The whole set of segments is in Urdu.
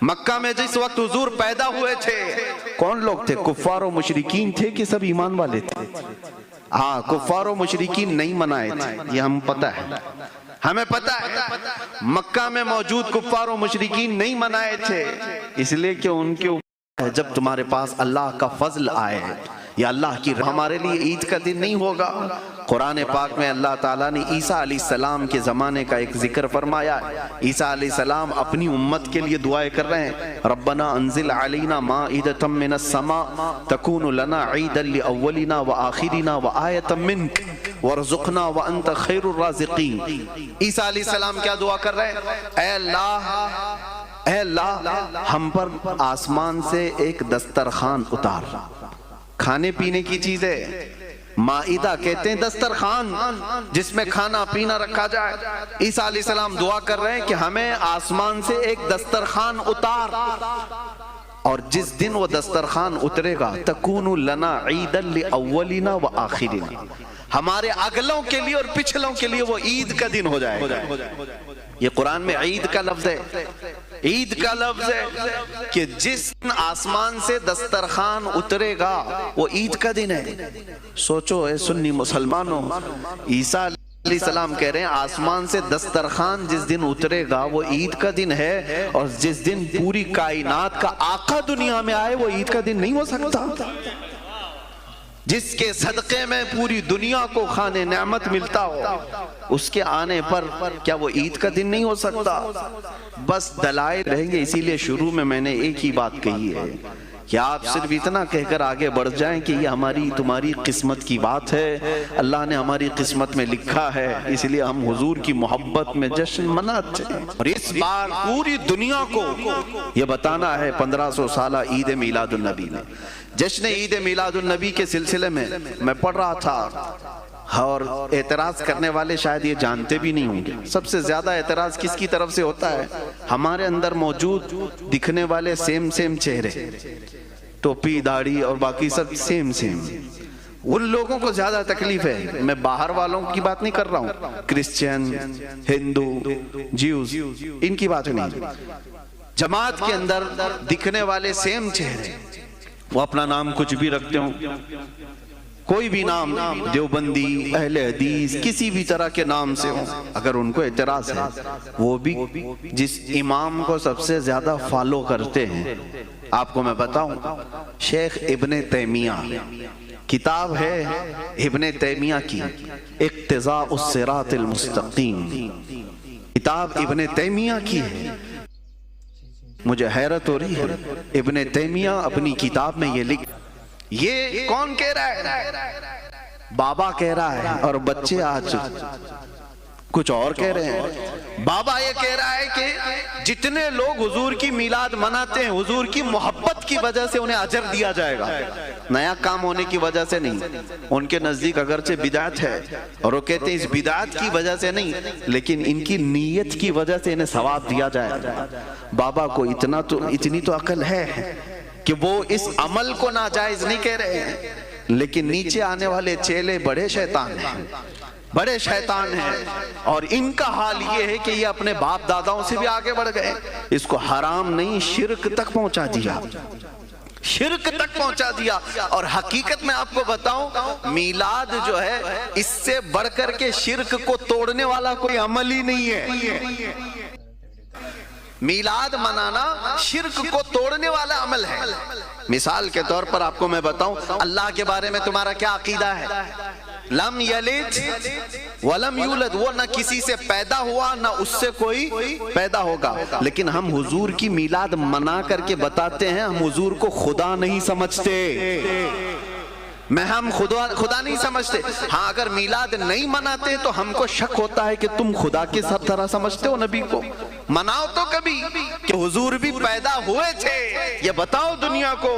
مکہ میں جس وقت حضور پیدا ہوئے تھے کون لوگ تھے؟ کفار و مشرکین تھے کہ سب ایمان والے تھے؟ ہاں، کفار و مشرکین نہیں منائے تھے، یہ ہم پتہ ہے، ہمیں پتہ ہے مکہ میں موجود کفار و مشرکین نہیں منائے تھے، اس لیے کہ ان کے اوپر جب تمہارے پاس اللہ کا فضل آئے یا اللہ کی ہمارے لیے عید کا دن نہیں ہوگا۔ قرآن پاک میں اللہ تعالیٰ نے عیسیٰ علیہ السلام کے زمانے کا ایک ذکر فرمایا۔ عیسیٰ علیہ السلام اپنی امت کے لیے دعائیں کر رہے ہیں، ربنا انزل علینا مائدۃ من السماء تکون لنا عیدا لاولنا وآخرنا وآیۃ منک وارزقنا وانت خیر الرازقین۔ عیسیٰ علیہ السلام کیا دعا کر رہے ہیں؟ اے اللہ ہم پر آسمان سے ایک دسترخوان اتار، کھانے پینے کی چیزیں، مائدہ کہتے ہیں دسترخوان جس میں کھانا پینا رکھا جائے۔ عیسیٰ علیہ السلام دعا کر رہے ہیں کہ ہمیں آسمان سے ایک دسترخوان اتار، اور جس دن وہ دسترخوان اترے گا تکون لنا عیدا لاولنا وآخرنا، ہمارے اگلوں کے لیے اور پچھلوں کے لیے وہ عید کا دن ہو جائے گا۔ یہ قرآن میں عید کا لفظ ہے، عید کا لفظ ہے کہ جس دن آسمان سے دسترخوان اترے گا وہ عید کا دن ہے۔ سوچو اے سنی مسلمانوں، عیسیٰ علیہ السلام کہہ رہے ہیں آسمان سے دسترخوان جس دن اترے گا وہ عید کا دن ہے، اور جس دن پوری کائنات کا آقا دنیا میں آئے وہ عید کا دن نہیں ہو سکتا؟ جس کے صدقے میں پوری دنیا کو کھانے نعمت ملتا ہو، اس کے آنے پر کیا وہ عید کا دن نہیں ہو سکتا؟ بس دلائل رہیں گے، اسی لیے شروع میں میں نے ایک ہی بات کہی ہے کہ آپ صرف اتنا کہہ کر آگے بڑھ جائیں کہ یہ ہماری تمہاری قسمت کی بات ہے، اللہ نے ہماری قسمت میں لکھا ہے، اس لیے ہم حضور کی محبت میں جشن مناتے ہیں۔ اور اس بار پوری دنیا کو یہ بتانا ہے 1500 سالہ عید میلاد النبی میں، جشن عید میلاد النبی کے سلسلے میں پڑھ رہا تھا، اور اعتراض کرنے والے شاید یہ جانتے بھی نہیں ہوں گے سب سے زیادہ اعتراض کس کی طرف سے ہوتا ہے؟ ہمارے اندر موجود دکھنے والے سیم چہرے، ٹوپی داڑھی اور باقی سب سیم، ان لوگوں کو زیادہ تکلیف ہے۔ میں باہر والوں کی بات نہیں کر رہا ہوں، کرسچین، ہندو، جیوز، ان کی بات نہیں۔ جماعت کے اندر دکھنے والے سیم چہرے، وہ اپنا نام کچھ بھی رکھتے ہوں، کوئی بھی نام، دیوبندی، اہل حدیث، کسی بھی طرح کے نام سے ہوں، اگر ان کو اعتراض ہے، وہ بھی جس امام کو سب سے زیادہ فالو کرتے ہیں، آپ کو میں بتاؤں، شیخ ابن تیمیہ، کتاب ہے ابن تیمیہ کی اقتضاء الصراط المستقیم، کتاب ابن تیمیہ کی ہے۔ مجھے حیرت ہو رہی ہے، ابن تیمیہ اپنی کتاب میں یہ لکھ، یہ کون کہہ رہا ہے؟ بابا کہہ رہا ہے، اور بچے آج کچھ اور کہہ رہے ہیں۔ بابا یہ کہہ رہا ہے کہ جتنے لوگ حضور کی میلاد مناتے ہیں حضور کی محبت کی وجہ سے انہیں اجر دیا جائے گا، نیا کام ہونے کی وجہ سے نہیں۔ ان کے نزدیک اگرچہ بدعت ہے، اور وہ کہتے ہیں اس بدعت کی وجہ سے نہیں، لیکن ان کی نیت کی وجہ سے انہیں ثواب دیا جائے گا۔ بابا کو اتنی تو عقل ہے کہ وہ اس عمل کو ناجائز نہیں کہہ رہے ہیں، لیکن نیچے آنے والے چیلے بڑے شیطان ہیں، بڑے شیطان ہیں، اور ان کا حال یہ ہے کہ یہ اپنے باپ داداؤں سے بھی آگے بڑھ گئے، اس کو حرام نہیں شرک تک پہنچا دیا، شرک تک پہنچا دیا۔ اور حقیقت میں آپ کو بتاؤں، میلاد جو ہے اس سے بڑھ کر کے شرک کو توڑنے والا کوئی عمل ہی نہیں ہے۔ میلاد منانا شرک کو توڑنے والا عمل ہے۔ مثال کے طور پر آپ کو میں بتاؤں، اللہ کے بارے میں تمہارا کیا عقیدہ ہے؟ لم یلد ولم یولد، وہ نہ کسی سے پیدا ہوا نہ اس سے کوئی پیدا ہوگا، لیکن ہم حضور کی میلاد منا کر کے بتاتے ہیں ہم حضور کو خدا نہیں سمجھتے، ہم خدا نہیں سمجھتے۔ ہاں اگر میلاد نہیں مناتے تو ہم کو شک ہوتا ہے کہ تم خدا کے سب طرح سمجھتے ہو نبی کو۔ مناؤ تو کبھی کہ حضور بھی پیدا ہوئے تھے، یہ بتاؤ دنیا کو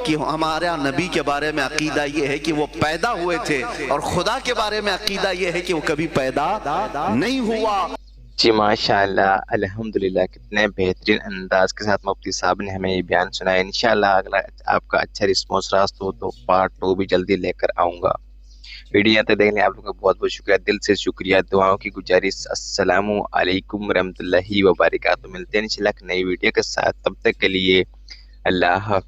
کہ ہمارا نبی کے بارے میں عقیدہ یہ ہے کہ وہ پیدا ہوئے تھے، اور خدا کے بارے میں عقیدہ یہ ہے کہ وہ کبھی پیدا نہیں ہوا۔ جی ماشاءاللہ، الحمدللہ، کتنے بہترین انداز کے ساتھ مفتی صاحب نے ہمیں یہ بیان سنایا۔ انشاءاللہ اگلا آپ کا اچھا رسپانس رہا تو پارٹ 2 بھی جلدی لے کر آؤں گا۔ ویڈیو تک دیکھنے آپ لوگوں کا بہت بہت شکریہ، دل سے شکریہ، دعاؤں کی گزارش۔ السلام علیکم ورحمۃ اللہ وبرکاتہ۔ ملتے ہیں انشاءاللہ نئی ویڈیو کے ساتھ، تب تک کے لیے اللہ حافظ۔